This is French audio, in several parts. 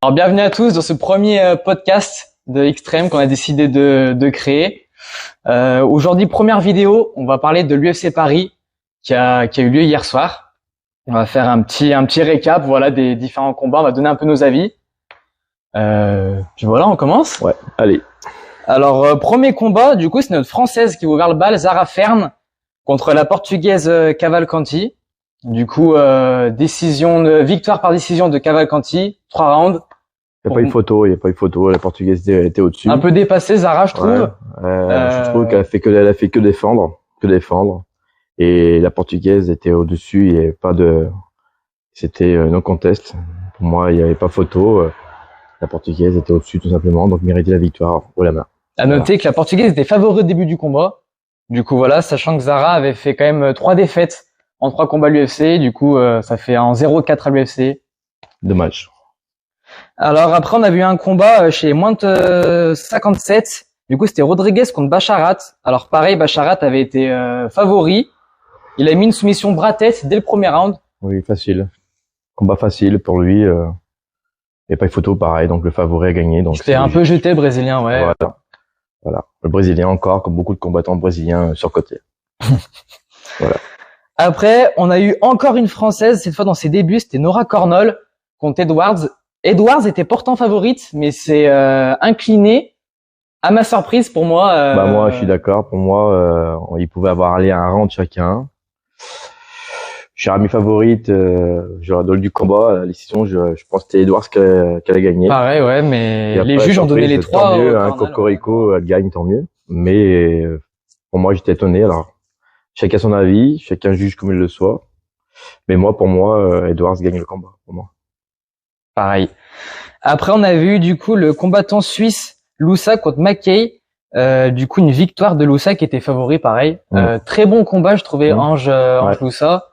Alors bienvenue à tous dans ce premier podcast de Extreme qu'on a décidé de créer. Aujourd'hui, première vidéo, on va parler de l'UFC Paris qui a eu lieu hier soir. On va faire un petit récap, voilà, des différents combats. On va donner un peu nos avis. Puis voilà, on commence. Ouais, allez. Alors premier combat, du coup, c'est notre française qui a ouvert le bal, Zara Fern, contre la portugaise Cavalcanti. Du coup, victoire par décision de Cavalcanti, 3 rounds. Il n'y a pas eu photo, la portugaise était au-dessus. Un peu dépassée, Zara, je trouve. Je trouve qu'elle a fait que défendre. Et la portugaise était au-dessus, il y avait pas c'était no contest. Pour moi, il n'y avait pas photo. La portugaise était au-dessus, tout simplement, donc méritait la victoire haut la main. À noter que la portugaise était favorite au début du combat. Du coup, voilà, sachant que Zara avait fait quand même 3 défaites en 3 combats à l'UFC. Du coup, ça fait un 0-4 à l'UFC. Dommage. Alors après, on a vu un combat chez moins de 57. Du coup, c'était Rodriguez contre Bacharat. Alors pareil, Bacharat avait été favori. Il a mis une soumission bras-tête dès le premier round. Oui, facile. Combat facile pour lui. Il n'y a pas eu photo, pareil, donc le favori a gagné. Donc c'était un peu jeté, le Brésilien, ouais. Voilà. Le Brésilien encore, comme beaucoup de combattants brésiliens surcotés. Voilà. Après, on a eu encore une Française, cette fois dans ses débuts, c'était Nora Cornol contre Edwards. Edwards était pourtant favorite, mais c'est incliné. À ma surprise, pour moi. Moi, je suis d'accord. Pour moi, il pouvait avoir allé à un round chacun. Cher ami favorite, dans le du combat, la décision, je pense que c'était Edwards qu'elle a gagné. Pareil, ouais, mais les juges ont donné les 3. Tant mieux, Cocorico, elle gagne, tant mieux. Mais pour moi, j'étais étonné. Alors, chacun son avis, chacun juge comme il le soit. Mais pour moi, Edwards gagne le combat, pour moi. Pareil. Après, on a vu du coup le combattant suisse Loussa contre McKay. Du coup, une victoire de Loussa qui était favori, pareil. Très bon combat, je trouvais, Ange Loussa.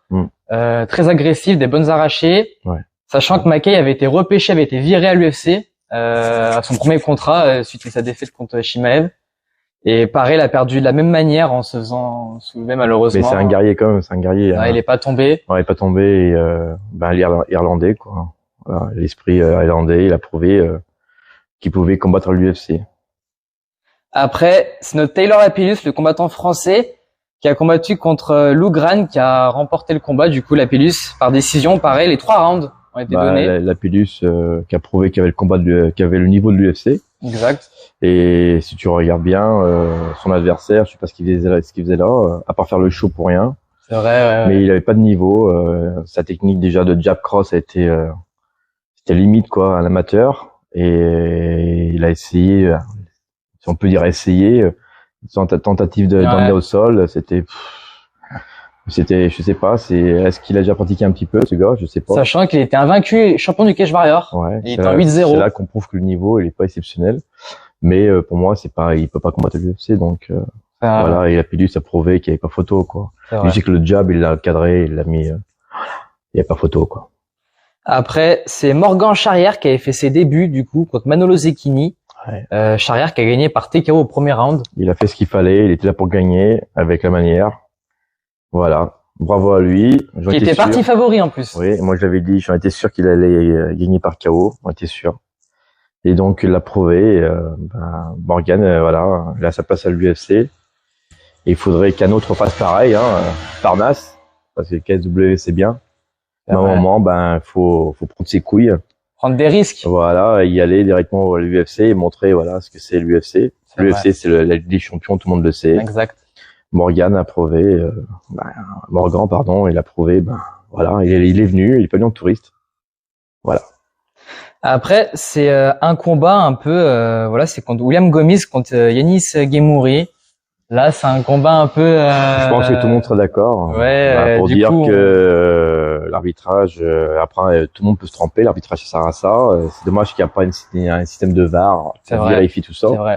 Très agressif, des bonnes arrachées. Ouais. Sachant que McKay avait été repêché, avait été viré à l'UFC à son premier contrat suite à sa défaite contre Chimaev. Et pareil, il a perdu de la même manière en se faisant soulever malheureusement. Mais c'est un guerrier quand même, c'est un guerrier. Il est pas tombé. Ouais, il est pas tombé. L'Irlandais, quoi. Voilà, l'esprit irlandais, il a prouvé qu'il pouvait combattre à l'UFC. Après, c'est notre Taylor Lapillus, le combattant français, qui a combattu contre Lou Gran, qui a remporté le combat. Du coup, Lapillus, par décision, pareil, les 3 rounds ont été donnés. Lapillus, qui a prouvé qu'il avait qu'il avait le niveau de l'UFC. Exact. Et si tu regardes bien, son adversaire, je sais pas ce qu'il faisait là, à part faire le show pour rien. C'est vrai, ouais. Mais il avait pas de niveau. Sa technique déjà de jab cross a été, c'était limite, quoi, à l'amateur. Et il a essayé, si on peut dire essayer, son tentative d'emmener au sol, c'était, je sais pas, est-ce qu'il a déjà pratiqué un petit peu, ce gars, je sais pas. Sachant qu'il était invaincu, champion du Cage Warrior. Ouais. Il était en 8-0. C'est là qu'on prouve que le niveau, il est pas exceptionnel. Mais, pour moi, il peut pas combattre l'UFC, donc, voilà, et Lapillus a prouvé qu'il y avait pas photo, quoi. Je sais que le jab, il l'a cadré, il l'a mis, il y a pas photo, quoi. Après, c'est Morgan Charrière qui avait fait ses débuts, du coup, contre Manolo Zecchini. Ouais. Charrière qui a gagné par TKO au premier round. Il a fait ce qu'il fallait, il était là pour gagner, avec la manière. Voilà. Bravo à lui. Qui était parti favori, en plus. Oui, moi, je l'avais dit, j'en étais sûr qu'il allait gagner par KO. On était sûr. Et donc, il l'a prouvé. Morgan, voilà, il a sa place à l'UFC. Et il faudrait qu'un autre fasse pareil, Parnasse. Parce que le KSW, c'est bien. À un moment, faut prendre ses couilles. Prendre des risques. Voilà, y aller directement à l'UFC et montrer, voilà, ce que c'est l'UFC. L'UFC, c'est la Ligue des Champions, tout le monde le sait. Exact. Morgan a prouvé, Morgan, pardon, il a prouvé, voilà, il est venu, il est pas venu en touriste. Voilà. Après, c'est un combat un peu, voilà, c'est contre William Gomis contre Yanis Guémouri. Là, c'est un combat un peu. Je pense que tout le monde sera d'accord. Ouais. Pour dire que l'arbitrage, après, tout le monde peut se tromper. L'arbitrage, ça sert à ça. C'est dommage qu'il n'y a pas un système de VAR qui vérifie tout ça. C'est vrai.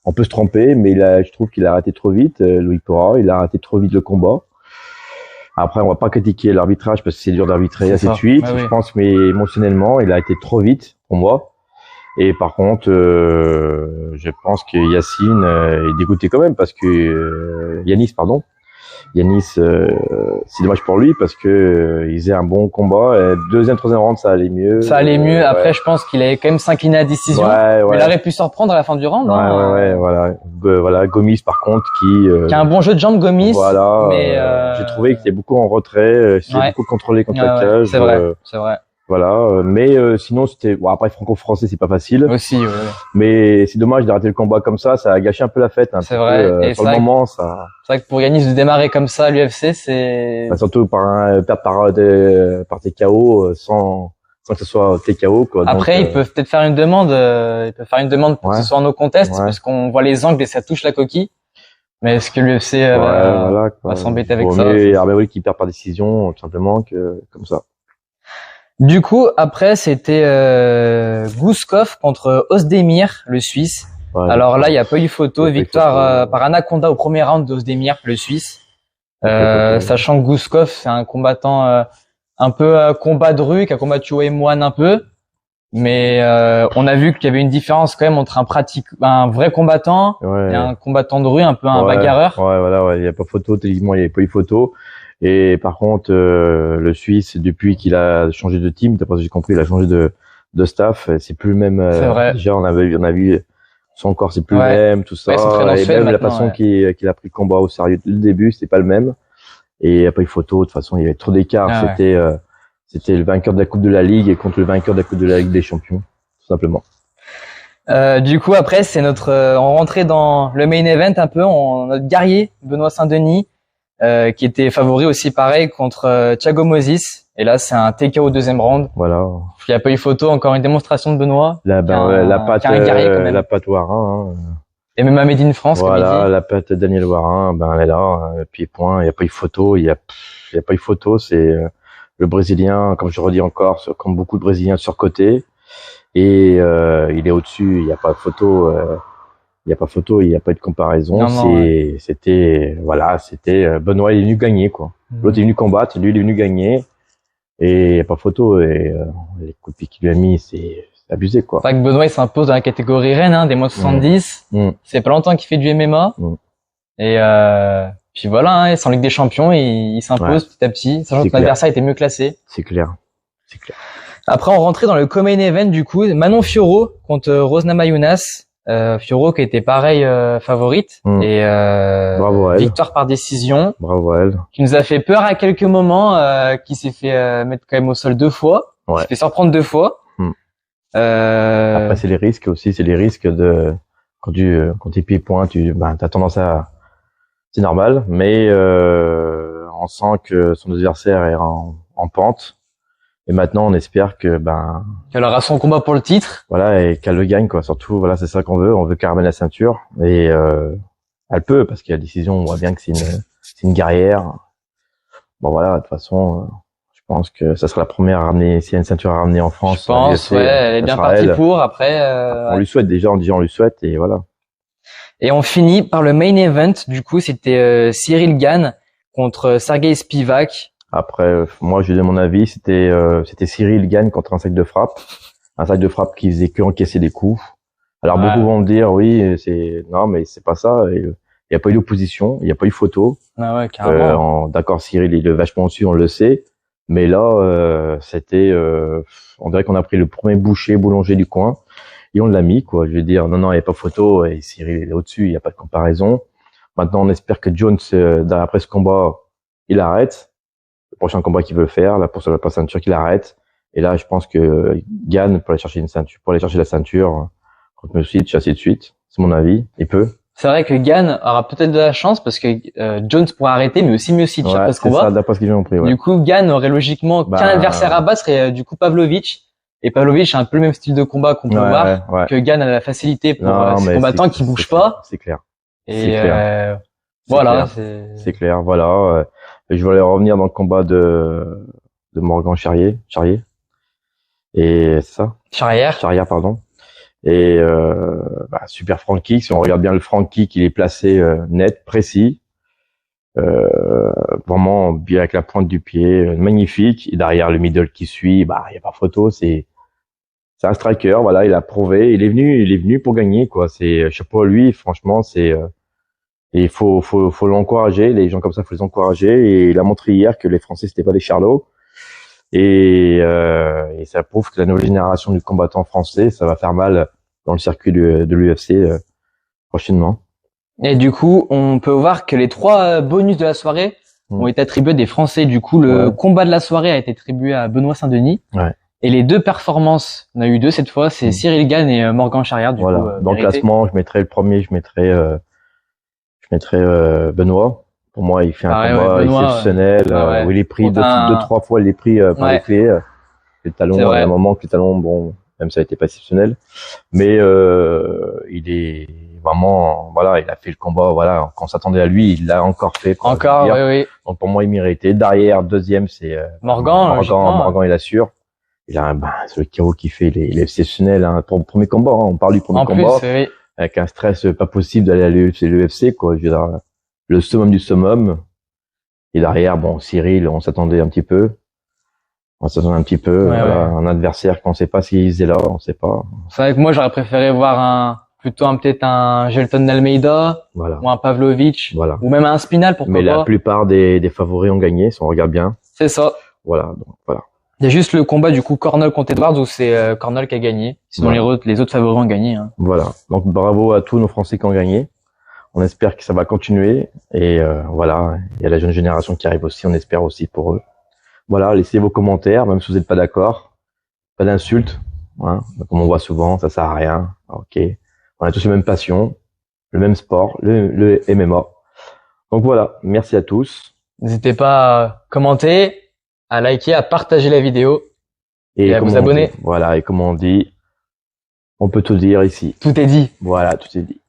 On peut se tromper, mais je trouve qu'il a arrêté trop vite. Louis Pora, il a arrêté trop vite le combat. Après, on va pas critiquer l'arbitrage parce que c'est dur d'arbitrer, ainsi de suite. Ouais, je pense, mais émotionnellement, il a été trop vite pour moi. Et par contre, je pense que Yacine est dégoûté quand même parce que Yanis, pardon, Yanis, c'est dommage pour lui parce que il faisait un bon combat. Et deuxième, troisième round, ça allait mieux. Ça allait mieux. Après, ouais. je pense qu'il avait quand même s'incliné à décision. Ouais, Mais il aurait pu s'en reprendre à la fin du round. Ouais, voilà. Voilà, Gomis par contre qui a un bon jeu de jambes, Gomis. Voilà. Mais j'ai trouvé qu'il était beaucoup en retrait, il beaucoup contrôlé contre la cage. C'est vrai, c'est vrai. Voilà, mais sinon c'était bon, après franco-français c'est pas facile. Aussi, ouais. Mais c'est dommage d'arrêter le combat comme ça a gâché un peu la fête. C'est vrai. Et sur le moment, ça. C'est vrai que pour Yanis de démarrer comme ça à l'UFC, c'est. Bah, surtout perdre par TKO sans que ce soit TKO quoi. Après, donc, ils peuvent peut-être faire une demande. Ils peuvent faire une demande pour que ce soit en no contest, parce qu'on voit les angles et ça touche la coquille. Mais est-ce que l'UFC va s'embêter avec ça? Et Armel qui perd par décision, tout simplement que comme ça. Du coup, après, c'était Gouskov contre Ozdemir, le Suisse. Ouais, alors là, il n'y a pas eu photo. Victoire par Anaconda au premier round d'Ozdemir, le Suisse. Sachant que Gouskov, c'est un combattant un peu combat de rue, qui a combattu au M1 un peu. Mais on a vu qu'il y avait une différence quand même entre un vrai combattant et un combattant de rue, un peu un bagarreur. Ouais, voilà, il n'y a pas photo. Techniquement, il n'y avait pas eu photo. Et par contre, le Suisse, depuis qu'il a changé de team, d'après ce que j'ai compris, il a changé de staff. C'est plus le même. C'est vrai. Déjà, on a vu son corps, c'est plus le même, tout ça. Et même la façon qu'il a pris le combat au sérieux dès le début, c'était pas le même. Et il n'y a pas eu photo. De toute façon, il y avait trop d'écart. C'était le vainqueur de la Coupe de la Ligue contre le vainqueur de la Coupe de la Ligue des Champions, tout simplement. Du coup, après, c'est on rentrait dans le main event un peu. Notre guerrier, Benoît Saint-Denis, qui était favori aussi pareil contre Thiago Moses. Et là, c'est un TKO au deuxième round. Voilà. Il n'y a pas eu photo, encore une démonstration de Benoît. La patte Warin. Et même à Made in France, voilà, comme il dit. La patte Daniel Warin, elle est là, pied-point. Il n'y a pas eu photo. Il y a pas eu photo. C'est le Brésilien, comme je redis encore, comme beaucoup de Brésiliens surcotés. Et il est au-dessus. Il n'y a pas de photo. Il n'y a pas photo, il n'y a pas de comparaison. C'était Benoît, il est venu gagner, quoi. L'autre est venu combattre, lui, il est venu gagner. Et il n'y a pas photo. Et les coups de pied qu'il lui a mis, c'est abusé, quoi. C'est vrai que Benoît, il s'impose dans la catégorie reine, des moins de 70. C'est pas longtemps qu'il fait du MMA. Et puis voilà, sans Ligue des Champions, il s'impose petit à petit. Sachant que l'adversaire était mieux classé. C'est clair. Après, on rentrait dans le co-main event, du coup. Manon Fiorot contre Rose Namajunas. Fiorot qui était pareil favorite et bravo elle. Victoire par décision. Bravo elle. Qui nous a fait peur à quelques moments, qui s'est fait mettre quand même au sol 2 fois, qui s'est fait surprendre 2 fois. Après c'est les risques aussi, de quand tu pieds-point, t'as tendance à, c'est normal, mais on sent que son adversaire est en pente. Et maintenant, on espère qu'elle aura son combat pour le titre. Voilà, et qu'elle le gagne, quoi. Surtout, voilà, c'est ça qu'on veut. On veut qu'elle ramène la ceinture. Et, elle peut, parce qu'il y a la décision, on voit bien que c'est une guerrière. Bon, voilà, de toute façon, je pense que ça sera la première à ramener, s'il y a une ceinture à ramener en France. Je pense, elle est bien partie pour, après, on lui souhaite déjà, on lui souhaite, et voilà. Et on finit par le main event. Du coup, c'était, Cyril Gane contre Sergei Spivak. Après, moi, je donne mon avis. C'était Cyril Gane contre un sac de frappe qui faisait que encaisser des coups. Alors beaucoup vont me dire, oui, non, mais c'est pas ça. Il y a pas eu d'opposition, il y a pas eu photo. Ah ouais, carrément. D'accord, Cyril, il est vachement dessus, on le sait. Mais là, on dirait qu'on a pris le premier boulanger du coin et on l'a mis, quoi. Je veux dire, non, il y a pas photo et Cyril il est au-dessus, il y a pas de comparaison. Maintenant, on espère que Jones, après ce combat, il arrête. Le prochain combat qu'il veut faire, là, pour la ceinture qu'il arrête. Et là, je pense que Gane, pour aller chercher la ceinture, contre Miocic, ainsi de suite. C'est mon avis. Il peut. C'est vrai que Gane aura peut-être de la chance parce que, Jones pourra arrêter, mais aussi Miocic après ce combat. C'est ça, d'après ce qu'ils ont pris, Du coup, Gane aurait logiquement qu'un adversaire à battre, serait, du coup, Pavlovich. Et Pavlovich a un peu le même style de combat qu'on peut voir. Que Gane a la facilité pour ces combattants qui bougent pas. C'est clair. Et, voilà. C'est clair, voilà. Je voulais revenir dans le combat de Morgan Charrier. Et c'est ça. Charrière, pardon. Et super front kick. Si on regarde bien le front kick, il est placé net, précis. Vraiment bien avec la pointe du pied, magnifique. Et derrière le middle qui suit, il y a pas photo. C'est un striker. Voilà, il a prouvé. Il est venu pour gagner, quoi. C'est chapeau à lui. Franchement, c'est Et il faut l'encourager. Les gens comme ça, faut les encourager. Et il a montré hier que les Français, c'était pas des charlots. Et ça prouve que la nouvelle génération du combattant français, ça va faire mal dans le circuit de l'UFC prochainement. Et du coup, on peut voir que les 3 bonus de la soirée ont été attribués des Français. Du coup, le combat de la soirée a été attribué à Benoît Saint-Denis. Ouais. Et les 2 performances, on a eu 2 cette fois, c'est Cyril Gane et Morgan Charrière. Du coup, Dans le classement, je mettrais le premier, je mettrais Benoît. Pour moi, il fait un combat exceptionnel, où il est pris deux, 3 fois, il est pris par les clés. Les talons, il y a un moment que les talons, bon, même ça a été pas exceptionnel. Mais il est vraiment, voilà, il a fait le combat, voilà, quand on s'attendait à lui, il l'a encore fait. Encore, oui. Donc pour moi, il méritait. Derrière, deuxième, c'est Morgan, il assure. Il a c'est le KO qui fait, il est exceptionnel, hein, pour le premier combat, hein, on parle du premier combat. Oui. Avec un stress pas possible d'aller à l'UFC, quoi. Je veux dire, le summum du summum. Et derrière, bon, Cyril, on s'attendait un petit peu. Un adversaire qu'on sait pas s'il est là, on sait pas. C'est vrai que moi, j'aurais préféré voir peut-être un Gelton Almeida, ou un Pavlovich, ou même un Spinal, pourquoi pas. Mais la plupart des favoris ont gagné, si on regarde bien. C'est ça. Voilà, donc voilà. Il y a juste le combat du coup Cornell contre Edwards où c'est Cornell qui a gagné. Sinon les autres favoris ont gagné. Hein. Voilà. Donc bravo à tous nos Français qui ont gagné. On espère que ça va continuer et voilà. Il y a la jeune génération qui arrive aussi. On espère aussi pour eux. Voilà. Laissez vos commentaires, même si vous n'êtes pas d'accord. Pas d'insultes. Hein. Comme on voit souvent, ça sert à rien. Ok. On a tous la même passion, le même sport, le MMA. Donc voilà. Merci à tous. N'hésitez pas à commenter, à liker, à partager la vidéo et à vous abonner. Voilà, et comme on dit, on peut tout dire ici. Tout est dit. Voilà, tout est dit.